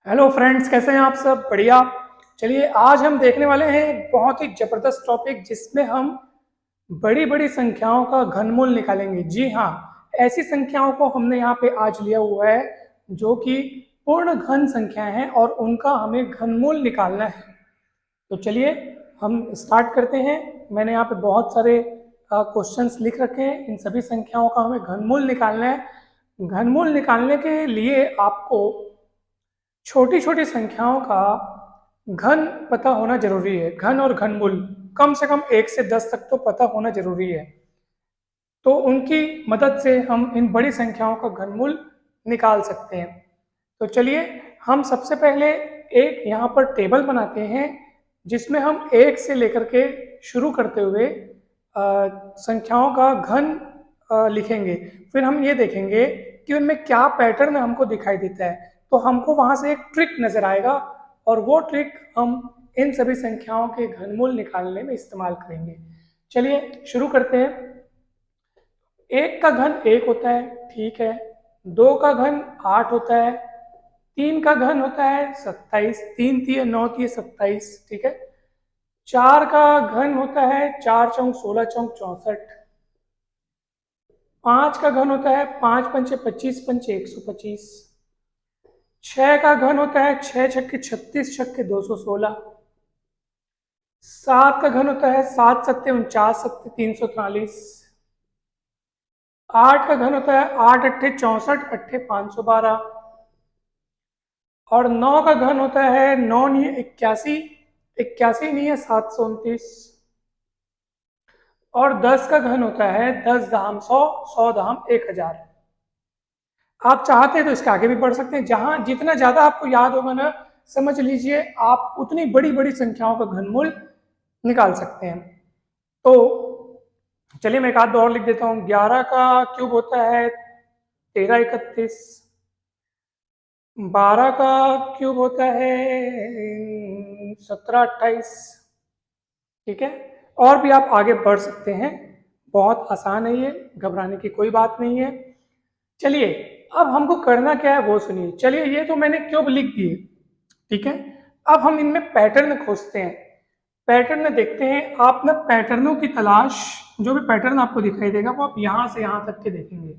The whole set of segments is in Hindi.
हेलो फ्रेंड्स, कैसे हैं आप सब? बढ़िया। चलिए, आज हम देखने वाले हैं एक बहुत ही जबरदस्त टॉपिक जिसमें हम बड़ी बड़ी संख्याओं का घनमूल निकालेंगे। जी हाँ, ऐसी संख्याओं को हमने यहाँ पे आज लिया हुआ है जो कि पूर्ण घन संख्याएं हैं और उनका हमें घनमूल निकालना है। तो चलिए हम स्टार्ट करते हैं। मैंने यहाँ पे बहुत सारे क्वेश्चंस लिख रखे हैं। इन सभी संख्याओं का हमें घनमूल निकालना है। घनमूल निकालने के लिए आपको छोटी छोटी संख्याओं का घन पता होना जरूरी है। घन और घनमूल कम से कम 1 से 10 तक तो पता होना जरूरी है। तो उनकी मदद से हम इन बड़ी संख्याओं का घनमूल निकाल सकते हैं। तो चलिए हम सबसे पहले एक यहाँ पर टेबल बनाते हैं जिसमें हम 1 से लेकर के शुरू करते हुए संख्याओं का घन लिखेंगे। फिर हम ये देखेंगे कि उनमें क्या पैटर्न हमको दिखाई देता है। तो हमको वहां से एक ट्रिक नजर आएगा और वो ट्रिक हम इन सभी संख्याओं के घनमूल निकालने में इस्तेमाल करेंगे। चलिए शुरू करते हैं। 1 का घन 1 होता है, ठीक है। 2 का घन 8 होता है। 3 का घन होता है 27, 3 3 9 3 27, ठीक है। 4 का घन होता है 4 चौक 16 चौक 64। 5 का घन होता है 5 पंचे 25 पंचे 125। 6 का घन होता है 6 छक्के 36 छक्के 216। 7 का घन होता है 7 सत्ते 49 सत्ते 343। 8 का घन होता है 8 अट्ठे 64 अट्ठे 512। और 9 का घन होता है 9 नहीं 81, 81 नहीं है 729। और 10 का घन होता है 10 धाम 100, 100 धाम 1000। आप चाहते हैं तो इसके आगे भी बढ़ सकते हैं। जहां जितना ज्यादा आपको याद होगा ना, समझ लीजिए आप उतनी बड़ी बड़ी संख्याओं का घनमूल निकाल सकते हैं। तो चलिए मैं एक आध दो और लिख देता हूं। 11 का क्यूब होता है 13 31। 12 का क्यूब होता है 17 28, ठीक है। और भी आप आगे बढ़ सकते हैं, बहुत आसान है ये, घबराने की कोई बात नहीं है। चलिए अब हमको करना क्या है वो सुनिए। चलिए ये तो मैंने क्यूब लिख दिए, ठीक है। अब हम इनमें पैटर्न खोजते हैं। पैटर्न देखते हैं। आप ना पैटर्नों की तलाश, जो भी पैटर्न आपको दिखाई देगा वो आप यहाँ से यहाँ तक के देखेंगे,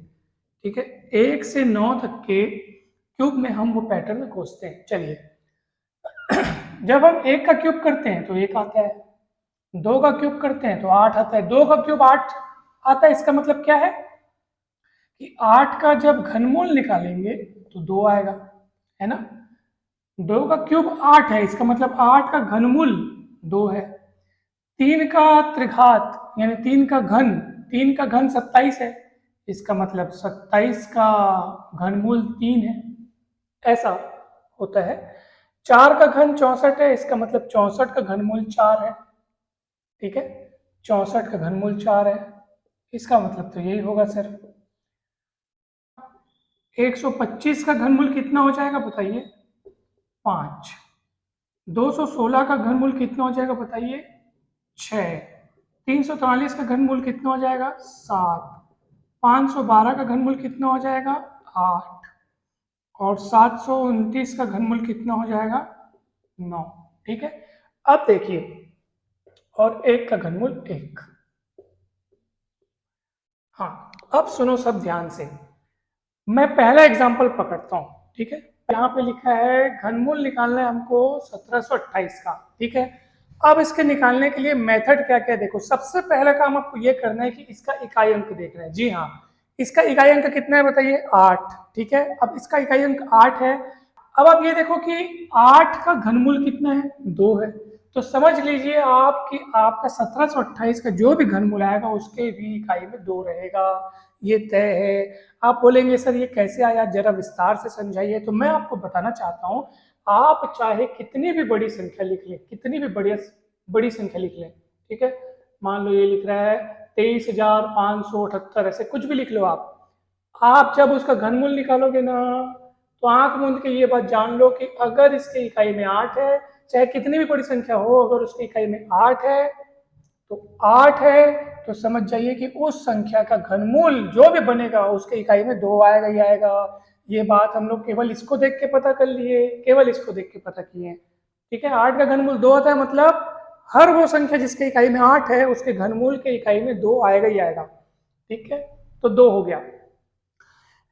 ठीक है। 1 से 9 तक के क्यूब में हम वो पैटर्न खोजते हैं। चलिए जब हम 1 का क्यूब करते हैं तो 1 आता है। 2 का क्यूब करते हैं तो 8 आता है। 2 का क्यूब 8 आता है। इसका मतलब क्या है कि 8 का जब घनमूल निकालेंगे तो 2 आएगा, है ना। 2 का क्यूब 8 है, इसका मतलब 8 का घनमूल 2 है। 3 का त्रिघात यानी 3 का घन, 3 का घन 27 है, इसका मतलब 27 का घनमूल 3 है। ऐसा होता है। 4 का घन 64 है, इसका मतलब 64 का घनमूल 4 है, ठीक है। 64 का घनमूल 4 है, इसका मतलब तो यही होगा सर। 125 का घनमूल कितना हो जाएगा बताइए? 5। 216 का घनमूल कितना हो जाएगा बताइए? 6। 343 का घनमूल कितना हो जाएगा? 7। 512 का घनमूल कितना हो जाएगा? 8। और 729 का घनमूल कितना हो जाएगा? 9, ठीक है। अब देखिए, और 1 का घनमूल 1। हाँ, अब सुनो सब ध्यान से। मैं पहला एग्जाम्पल पकड़ता हूँ, ठीक है। यहाँ पे लिखा है घनमूल निकालना है हमको 1728 का, ठीक है। अब इसके निकालने के लिए मेथड क्या क्या है देखो। सबसे पहला काम आपको ये करना है कि इसका इकाई अंक देखना है। जी हाँ, इसका इकाई अंक कितना है बताइए? 8, ठीक है। अब इसका इकाई अंक 8 है। अब आप ये देखो कि 8 का घनमूल कितना है? 2 है। तो समझ लीजिए आप कि आपका 1728 का जो भी घनमूल आएगा उसके भी इकाई में 2 रहेगा, ये तय है। आप बोलेंगे सर ये कैसे आया, जरा विस्तार से समझाइए। तो मैं आपको बताना चाहता हूँ, आप चाहे कितनी भी बड़ी संख्या लिख लें, कितनी भी बड़ी संख्या लिख लें, ठीक है। मान लो ये लिख रहा है 23,578, ऐसे कुछ भी लिख लो आप जब उसका घनमूल निकालोगे ना, तो आंख मूंद के ये बात जान लो कि अगर इसके इकाई में 8 है, चाहे कितनी भी बड़ी संख्या हो, अगर उसकी इकाई में 8 है तो 8 है, तो समझ जाइए कि उस संख्या का घनमूल जो भी बनेगा उसके इकाई में 2 आएगा ही आएगा। ये बात हम लोग केवल इसको देख के पता कर लिए, केवल इसको देख के पता किए। ठीक है, 8 का घनमूल 2 होता है, मतलब हर वो संख्या जिसके इकाई में 8 है उसके घनमूल के इकाई में 2 आएगा ही आएगा। ठीक है, तो 2 हो गया।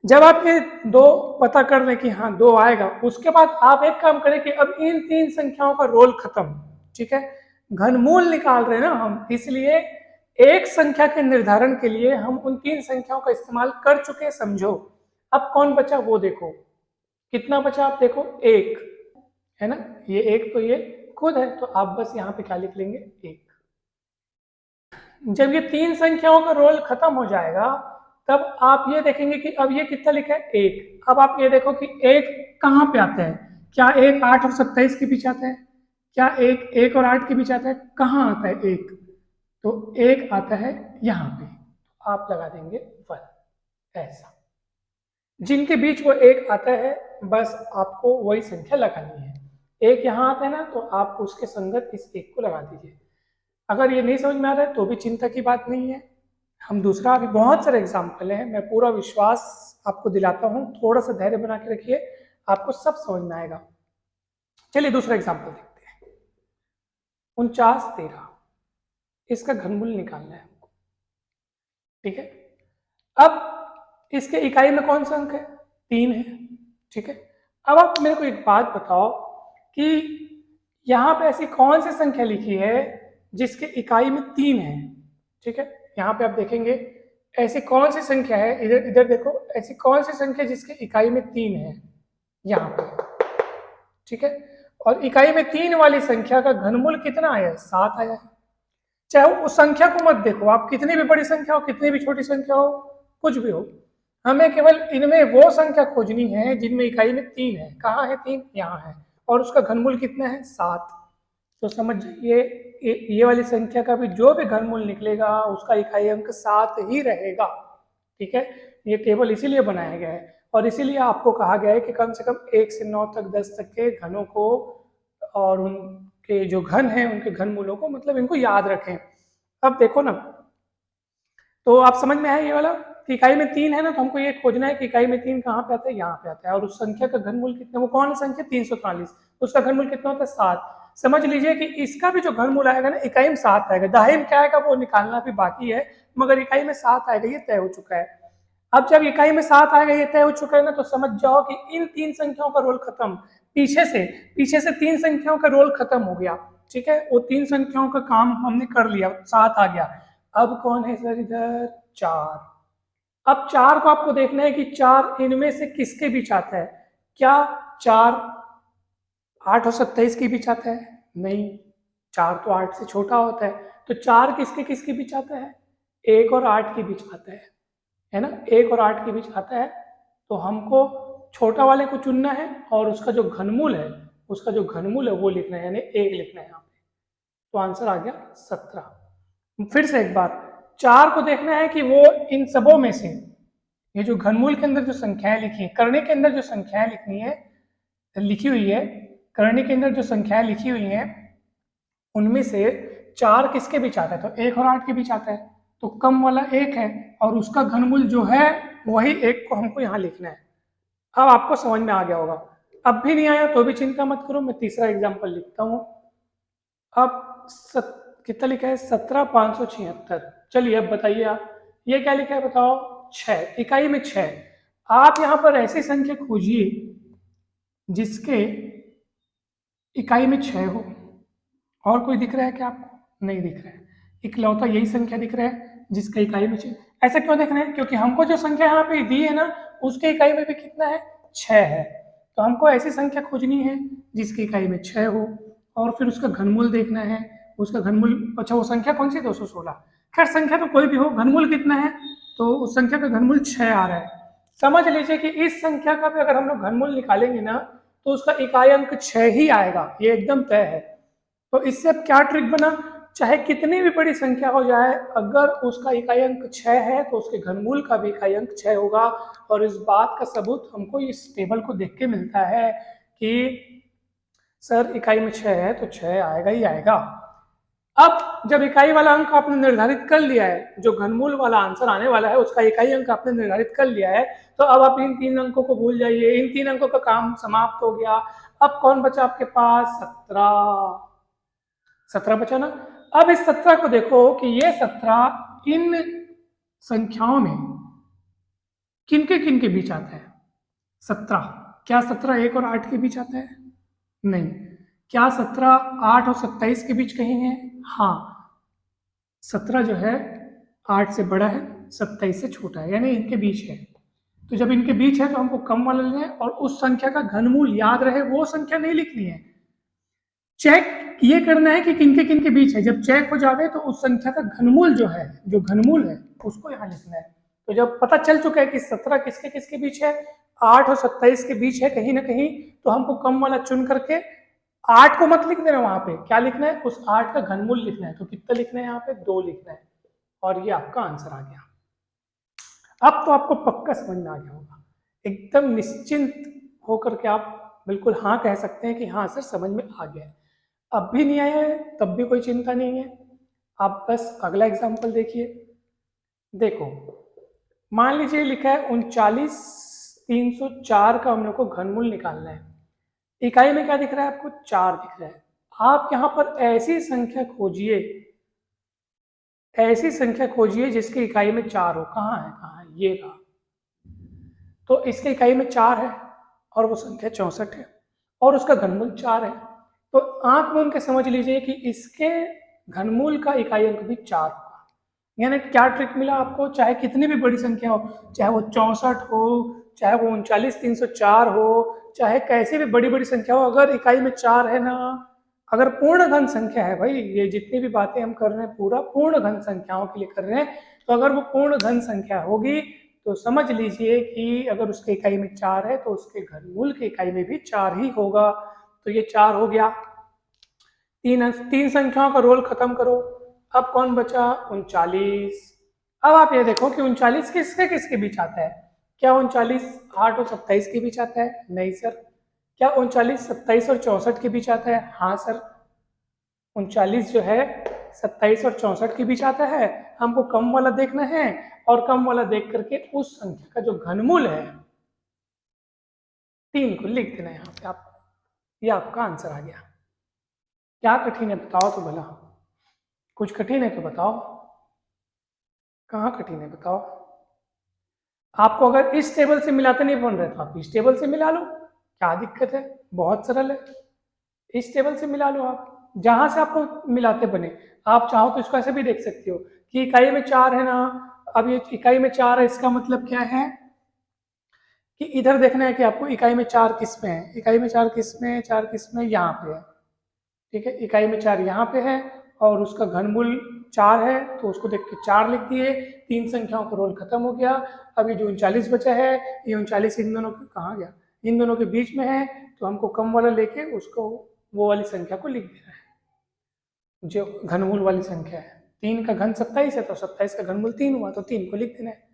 जब आप ये 2 पता कर लें कि हाँ 2 आएगा, उसके बाद आप एक काम करें कि अब इन 3 संख्याओं का रोल खत्म। ठीक है, घनमूल निकाल रहे हैं ना हम, इसलिए एक संख्या के निर्धारण के लिए हम उन 3 संख्याओं का इस्तेमाल कर चुके, समझो। अब कौन बचा वो देखो, कितना बचा आप देखो, 1 है ना, ये 1 तो ये खुद है, तो आप बस यहाँ पे क्या लिख लेंगे, 1। जब ये 3 संख्याओं का रोल खत्म हो जाएगा तब आप ये देखेंगे कि अब ये कितना लिखा है, 1। अब आप ये देखो कि 1 कहाँ पे आता है, क्या 1 8 और 27 के बीच आता है, क्या 1 1 और 8 के बीच आता है, कहाँ आता है 1, तो 1 आता है यहाँ पे, आप लगा देंगे 1। ऐसा जिनके बीच वो 1 आता है बस आपको वही संख्या लगानी है। 1 यहाँ आता है ना, तो आप उसके संगत इस 1 को लगा दीजिए। अगर ये नहीं समझ में आ रहा है तो भी चिंता की बात नहीं है, हम दूसरा, अभी बहुत सारे एग्जाम्पल हैं, मैं पूरा विश्वास आपको दिलाता हूँ, थोड़ा सा धैर्य बना के रखिए, आपको सब समझ में आएगा। चलिए दूसरा एग्जाम्पल देखते हैं। 49 13, इसका घनमूल निकालना है हमको। ठीक है, अब इसके इकाई में कौन सा अंक है, 3 है। ठीक है, अब आप मेरे को एक बात बताओ कि यहाँ पे ऐसी कौन सी संख्या लिखी है जिसके इकाई में 3 है। ठीक है, यहाँ पे आप देखेंगे ऐसी कौन सी संख्या है, इधर इधर देखो, ऐसी कौन सी संख्या जिसके इकाई में 3 है, यहाँ पे। ठीक है, और इकाई में 3 वाली संख्या का घनमूल कितना आया है, 7 आया है। चाहे उस संख्या को मत देखो आप, कितनी भी बड़ी संख्या हो, कितनी भी छोटी संख्या हो, कुछ भी हो, हमें केवल इनमें वो संख्या खोजनी है जिनमें इकाई में 3 है। कहाँ है 3, यहाँ है, और उसका घनमूल कितना है, 7। तो समझ जाइए ये वाली संख्या का भी जो भी घनमूल निकलेगा उसका इकाई अंक 7 ही रहेगा। ठीक है, ये टेबल इसीलिए बनाया गया है, और इसीलिए आपको कहा गया है कि कम से कम 1 से 9 तक 10 तक के घनों को और उनके जो घन हैं उनके घनमूलों को, मतलब इनको याद रखें। अब देखो ना, तो आप समझ में आया ये वाला कि इकाई में 3 है ना, तो हमको ये खोजना है कि इकाई में 3 कहाँ पे आता है, यहाँ पे आता है, और उस संख्या का घनमूल कितना, वो कौन सी संख्या, 343, उसका घनमूल कितना होता है, 7। समझ लीजिए कि इसका भी जो घनमूल आएगा ना, इकाई में 7 आएगा, दहाई में क्या आएगा वो निकालना भी बाकी है, मगर इकाई में 7 आएगा, ये तय हो चुका है। अब जब इकाई में 7 आएगा, ये तय हो चुका है ना, तो समझ जाओ कि इन 3 संख्याओं का रोल खत्म, पीछे से 3 संख्याओं का रोल खत्म हो गया। ठीक है, वो 3 संख्याओं का काम हमने कर लिया, 7 आ गया। अब कौन है सर इधर, 4। अब 4 को आपको देखना है कि 4 इनमें से किसके बीच आता है, क्या 4 8 और 27 के बीच आता है, नहीं, 4 तो 8 से छोटा होता है, तो 4 किसके किसके बीच आता है, 1 और 8 के बीच आता है ना, 1 और 8 के बीच आता है। तो हमको छोटा वाले को चुनना है और उसका जो घनमूल है, वो लिखना है, यानी 1 लिखना है यहाँ पे। तो आंसर आ गया 17। फिर से एक बार, 4 को देखना है कि वो इन सबों में से, ये जो घनमूल के अंदर जो संख्याएं लिखी है, करने के अंदर जो संख्याएं लिखी हुई है, करने के अंदर जो संख्याएं लिखी हुई हैं उनमें से 4 किसके बीच आता है, तो 1 और 8 के बीच आता है, तो कम वाला 1 है और उसका घनमूल जो है वही 1 को हमको यहाँ लिखना है। अब आपको समझ में आ गया होगा, अब भी नहीं आया तो भी चिंता मत करो, मैं तीसरा एग्जाम्पल लिखता हूँ। अब कितना लिखा है, 17,576। चलिए अब बताइए आप, ये क्या लिखा है बताओ, 6, इकाई में 6। आप यहाँ पर ऐसी संख्या खोजिए जिसके इकाई में 6 हो, और कोई दिख रहा है क्या आपको, नहीं दिख रहा है, इकलौता यही संख्या दिख रहा है जिसका इकाई में 6। ऐसा क्यों दिख रहा है, क्योंकि हमको जो संख्या यहाँ पे दी है ना उसके इकाई में भी कितना है, 6 है, तो हमको ऐसी संख्या खोजनी है जिसकी इकाई में 6 हो, और फिर उसका घनमूल देखना है, उसका घनमूल, अच्छा वो संख्या कौन सी, 216। खैर संख्या तो कोई भी हो, घनमूल कितना है, तो उस संख्या का घनमूल 6 आ रहा है। समझ लीजिए कि इस संख्या का भी अगर हम लोग घनमूल निकालेंगे ना तो उसका इकाई अंक 6 ही आएगा, ये एकदम तय है। तो इससे अब क्या ट्रिक बना, चाहे कितनी भी बड़ी संख्या हो जाए, अगर उसका इकाई अंक 6 है तो उसके घनमूल का भी इकाई अंक 6 होगा। और इस बात का सबूत हमको इस टेबल को देख के मिलता है कि सर इकाई में 6 है तो 6 आएगा ही आएगा। अब जब इकाई वाला अंक आपने निर्धारित कर लिया है, जो घनमूल वाला आंसर आने वाला है उसका इकाई अंक आपने निर्धारित कर लिया है, तो अब आप इन 3 अंकों को भूल जाइए, इन 3 अंकों का काम समाप्त हो गया। अब कौन बचा आपके पास? 17 बचा ना। अब इस 17 को देखो कि ये 17 इन संख्याओं में किनके बीच आता है? 17, क्या 17 1 और 8 के बीच आता है? नहीं। क्या 17 8 और 27 के बीच कहीं है? हाँ, 17 जो है 8 से बड़ा है, 27 से छोटा है, यानी इनके बीच है। तो जब इनके बीच है तो हमको कम वाला लेना है, और उस संख्या का घनमूल याद रहे वो संख्या नहीं लिखनी है, चेक ये करना है कि किनके बीच है। जब चेक हो जावे तो उस संख्या का घनमूल जो है, जो घनमूल है उसको यहाँ लिखना है। तो जब पता चल चुका है कि 17 किसके बीच है, 8 और 27 के बीच है कहीं ना कहीं, तो हमको कम वाला चुन करके 8 को मत लिख देना, वहां पे क्या लिखना है, उस 8 का घनमूल लिखना है। तो कितना लिखना है यहाँ पे? 2 लिखना है, और ये आपका आंसर आ गया। अब तो आपको पक्का समझ में आ गया होगा, एकदम निश्चिंत होकर के आप बिल्कुल हाँ कह सकते हैं कि हाँ सर समझ में आ गया है। अब भी नहीं आया है तब भी कोई चिंता नहीं है, आप बस अगला एग्जाम्पल देखिए। देखो, मान लीजिए लिखा है 39,304 का हम लोग को घनमूल निकालना है। इकाई में क्या दिख रहा है आपको? 4 दिख रहा है। आप यहाँ पर ऐसी संख्या खोजिए, ऐसी संख्या खोजिए जिसकी इकाई में 4 हो। कहाँ है? कहाँ है? ये रहा। तो इसकी इकाई में 4 है और वो संख्या 64 है और उसका घनमूल 4 है। तो आंख में उनके समझ लीजिए कि इसके घनमूल का इकाई अंक भी 4 होगा। यानी क्या ट्रिक मिला आपको? चाहे कितनी भी बड़ी संख्या हो, चाहे वो 64 हो, चाहे वो 39,304 हो, चाहे कैसी भी बड़ी बड़ी संख्या हो, अगर इकाई में 4 है ना, अगर पूर्ण घन संख्या है, भाई ये जितनी भी बातें हम कर रहे हैं पूरा पूर्ण घन संख्याओं के लिए कर रहे हैं, तो अगर वो पूर्ण घन संख्या होगी तो समझ लीजिए कि अगर उसके इकाई में 4 है तो उसके घनमूल की इकाई में भी 4 ही होगा। तो ये 4 हो गया। तीन संख्याओं का रोल खत्म करो। अब कौन बचा? 39। अब आप ये देखो कि 39 किसके बीच आता है? क्या 39 8 और 27 के बीच आता है? नहीं सर। क्या 39 27 और 64 के बीच आता है? हाँ सर। 39 जो है 27 और 64 के बीच आता है। हमको कम वाला देखना है, और कम वाला देख करके उस संख्या का जो घनमूल है 3 को लिख देना है यहाँ पे आप। ये आपका आंसर आ गया। क्या कठिन है बताओ तो भला, कुछ कठिन है तो बताओ, कहाँ कठिन है बताओ। आपको अगर इस टेबल से मिलाते नहीं बन रहे तो आप इस टेबल से मिला लो, क्या दिक्कत है? बहुत सरल है। इस टेबल से मिला लो, आप जहां से आपको मिलाते बने। आप चाहो तो इसको ऐसे भी देख सकते हो कि इकाई में 4 है ना, अब ये इकाई में 4 है, इसका मतलब क्या है कि इधर देखना है कि आपको इकाई में 4 किस में है। इकाई में 4 किस में है? 4 किस में? यहाँ पे है। ठीक है, इकाई में 4 यहाँ पे है और उसका घनमूल 4 है, तो उसको देख के 4 लिख दिए। 3 संख्याओं का रोल खत्म हो गया। अब ये जो 39 बचा है, ये 39 इन दोनों के कहाँ गया? इन दोनों के बीच में है, तो हमको कम वाला लेके उसको वो वाली संख्या को लिख देना है जो घनमूल वाली संख्या है। 3 का घन 27 है तो 27 का घनमूल 3 हुआ, तो 3 को लिख देना है।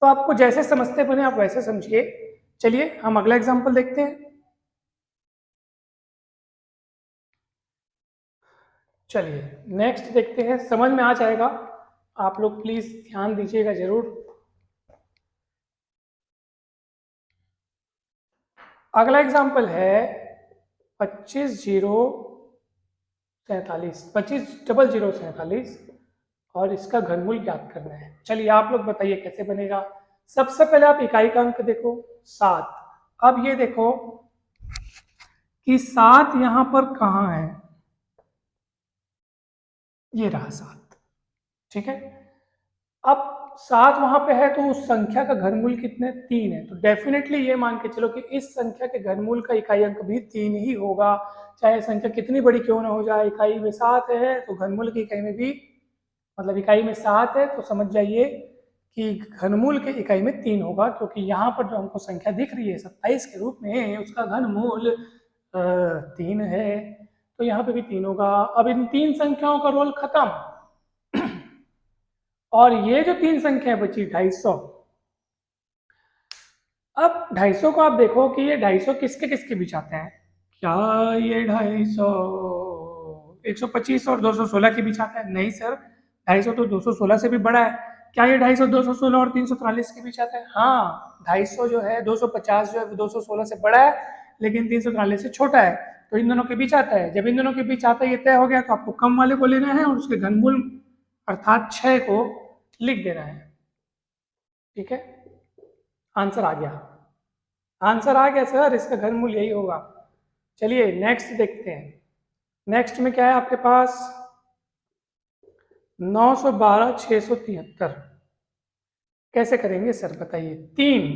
तो आपको जैसे समझते बने आप वैसे समझिए। चलिए हम अगला एग्जाम्पल देखते हैं। चलिए नेक्स्ट देखते हैं, समझ में आ जाएगा। आप लोग प्लीज ध्यान दीजिएगा जरूर। अगला एग्जाम्पल है 25,047, 25,047 और इसका घनमूल ज्ञात करना है। चलिए आप लोग बताइए कैसे बनेगा। सबसे पहले आप इकाई का अंक देखो 7। अब ये देखो कि 7 यहां पर कहाँ है? ये रहा 7। ठीक है, अब 7 वहां पे है तो उस संख्या का घनमूल कितने? 3 है। तो डेफिनेटली ये मान के चलो कि इस संख्या के घनमूल का इकाई अंक भी 3 ही होगा, चाहे संख्या कितनी बड़ी क्यों ना हो जाए। इकाई में 7 है तो घनमूल की इकाई में भी, मतलब इकाई में 7 है तो समझ जाइए कि घनमूल के इकाई में 3 होगा, क्योंकि यहाँ पर जो हमको संख्या दिख रही है 27 के रूप में, उसका घनमूल 3 है, तो यहाँ पे भी 3 होगा। अब इन 3 संख्याओं का रोल खत्म, और ये जो 3 संख्या बची 250। अब 250 को आप देखो कि ये 250 किसके बीच आता है? क्या ये 250 125 और 216 के बीच आता है? नहीं सर, 250 तो 216 से भी बड़ा है। क्या ये 250 216 और 343 के बीच आता है? हाँ, 250 जो है 250 जो है 216 से बड़ा है, लेकिन 343 से छोटा है, तो इन दोनों के बीच आता है। जब इन दोनों के बीच आता है, ये तय हो गया, तो आपको कम वाले को लेना है और उसके घनमूल अर्थात 6 को लिख देना है। ठीक है, आंसर आ गया, आंसर आ गया सर, इसका घनमूल यही होगा। चलिए नेक्स्ट देखते हैं। नेक्स्ट में क्या है आपके पास? 912 673 कैसे करेंगे सर बताइए? 3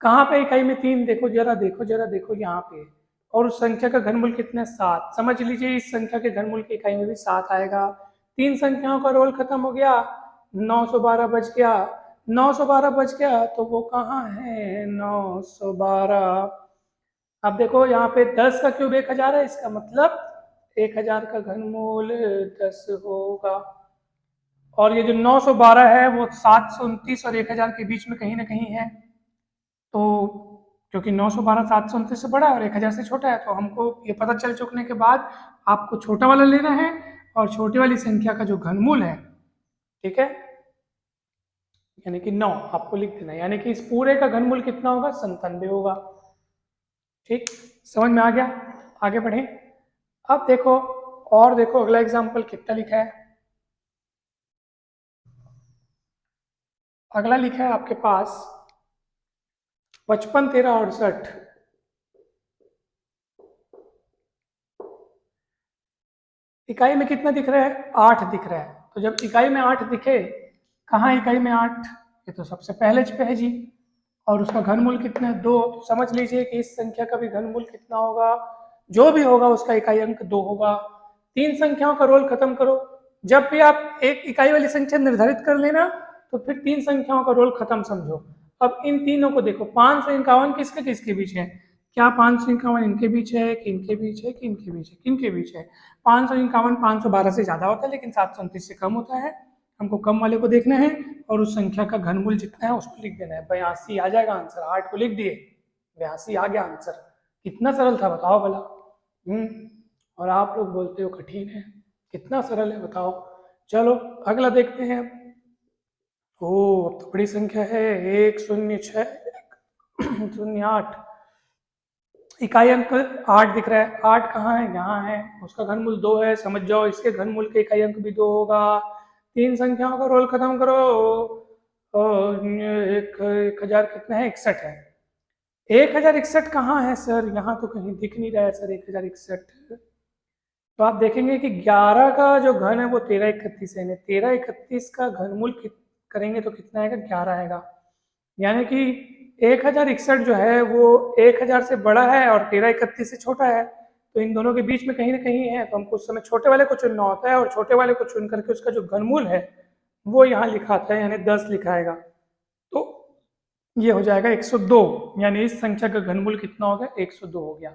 कहाँ पे इकाई में 3? देखो जरा, देखो जरा, देखो यहाँ पे। और उस संख्या का घनमूल कितना है? 7। समझ लीजिए इस संख्या के घनमूल की इकाई में भी 7 आएगा। 3 संख्याओं का रोल खत्म हो गया, 912 बच गया। 912 बच गया तो वो कहाँ है? 912। अब देखो यहाँ पे 10 का क्यूब 1000 है, इसका मतलब 1000 का घनमूल 10 होगा। और ये जो 912 है वो 729 और 1000 के बीच में कहीं ना कहीं है, तो क्योंकि 912 729 से बड़ा है और 1000 से छोटा है, तो हमको ये पता चल चुकने के बाद आपको छोटा वाला लेना है और छोटी वाली संख्या का जो घनमूल है, ठीक है, यानी कि 9 आपको लिख देना है, यानी कि इस पूरे का घनमूल कितना होगा? 97 होगा। ठीक, समझ में आ गया? आगे बढ़े। अब देखो, और देखो अगला एग्जाम्पल कितना लिखा है। अगला लिखा है आपके पास 55 13 68। इकाई में कितना दिख रहा है? 8 दिख रहा है। तो जब इकाई में 8 दिखे, कहाँ इकाई में 8? ये तो सबसे पहले पे है जी, और उसका घनमूल कितना है? 2। तो समझ लीजिए कि इस संख्या का भी घनमूल कितना होगा? जो भी होगा उसका इकाई अंक 2 होगा। 3 संख्याओं का रोल खत्म करो। जब भी आप एक इकाई वाली संख्या निर्धारित कर लेना, तो फिर 3 संख्याओं का रोल खत्म समझो। अब इन तीनों को देखो, 551 किसके किसके बीच है? क्या 551 इनके बीच है कि इनके बीच है कि इनके बीच है? किनके बीच है? 551 512 से ज्यादा होता है, लेकिन 729 से कम होता है। हमको कम वाले को देखना है और उस संख्या का घनमूल जितना है उसको लिख देना है। 82 आ जाएगा आंसर। 8 को लिख दिए, 82 आ गया आंसर। कितना सरल था बताओ भला। और आप लोग बोलते हो कठिन है, कितना सरल है बताओ। चलो अगला देखते हैं। ओ अब तो बड़ी संख्या है, 106 इकाई अंक 8 दिख रहा है। 8 कहाँ है? यहाँ है। उसका घनमूल 2 है, समझ जाओ इसके घनमूल के इकाई अंक भी 2 होगा। 3 संख्याओं का रोल खत्म करो। और 1000 कितना है? 61 है। 1061 कहाँ है सर? यहाँ तो कहीं दिख नहीं रहा है सर 1061। तो आप देखेंगे कि 11 का जो घन है वो 1331 है। 1331 का घनमूल करेंगे तो कितना आएगा? 11 आएगा। यानी कि 1061 जो है वो 1000 से बड़ा है और 1331 से छोटा है, तो इन दोनों के बीच में कहीं ना कहीं है। तो हमको उस समय छोटे वाले को चुनना होता है और छोटे वाले को चुन करके उसका जो घनमूल है वो यहाँ लिखा आता है, यानी 10 लिखा आएगा। तो ये हो जाएगा 102, यानी इस संख्या का घनमूल कितना हो गया? 102 हो गया।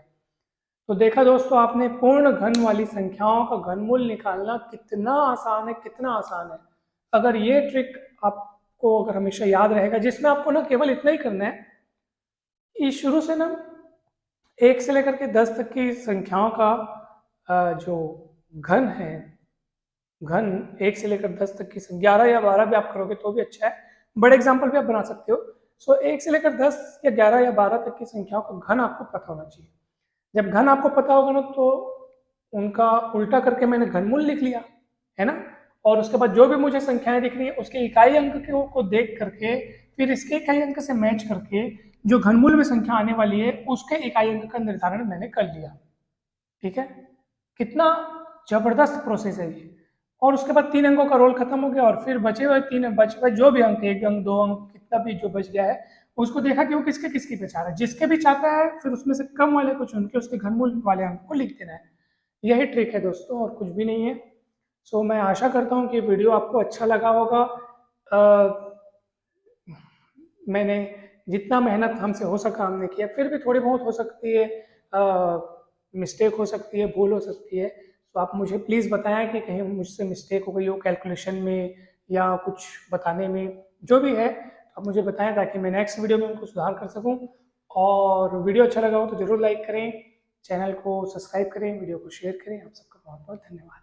तो देखा दोस्तों आपने, पूर्ण घन वाली संख्याओं का घनमूल निकालना कितना आसान है, कितना आसान है। अगर ये ट्रिक आपको अगर हमेशा याद रहेगा, जिसमें आपको ना केवल इतना ही करना है कि शुरू से ना 1 से लेकर के 10 तक की संख्याओं का जो घन है, घन 1 से लेकर 10 तक की 11 या 12 भी आप करोगे तो भी अच्छा है, बड़े एग्जाम्पल भी आप बना सकते हो। सो 1 से लेकर 10 या 11 या 12 तक की संख्याओं का घन आपको पता होना चाहिए। जब घन आपको पता होगा ना, तो उनका उल्टा करके मैंने घनमूल लिख लिया, है ना। और उसके बाद जो भी मुझे संख्याएं दिख रही है उसके इकाई अंक को देख करके, फिर इसके इकाई अंक से मैच करके जो घनमूल में संख्या आने वाली है उसके इकाई अंक का निर्धारण मैंने कर लिया। ठीक है, कितना जबरदस्त प्रोसेस है ये। और उसके बाद 3 अंकों का रोल खत्म हो गया और फिर बचे हुए जो भी अंक, 1 अंक 2 अंक कितना भी जो बच गया है, उसको देखा कि वो किसके किसकी पे चाह रहा है। जिसके भी चाहता है फिर उसमें से कम वाले को चुन के उसके घनमूल वाले अंक को लिख देना है। यही ट्रिक है दोस्तों, और कुछ भी नहीं है। सो मैं आशा करता हूँ कि वीडियो आपको अच्छा लगा होगा। मैंने जितना मेहनत हमसे हो सका हमने किया, फिर भी थोड़ी बहुत हो सकती है मिस्टेक हो सकती है, भूल हो सकती है। तो आप मुझे प्लीज़ बताएं कि कहीं मुझसे मिस्टेक हो गई हो कैलकुलेशन में या कुछ बताने में, जो भी है आप मुझे बताएं ताकि मैं नेक्स्ट वीडियो में उनको सुधार कर सकूं। और वीडियो अच्छा लगा हो तो ज़रूर लाइक करें, चैनल को सब्सक्राइब करें, वीडियो को शेयर करें। आप सबका बहुत बहुत धन्यवाद।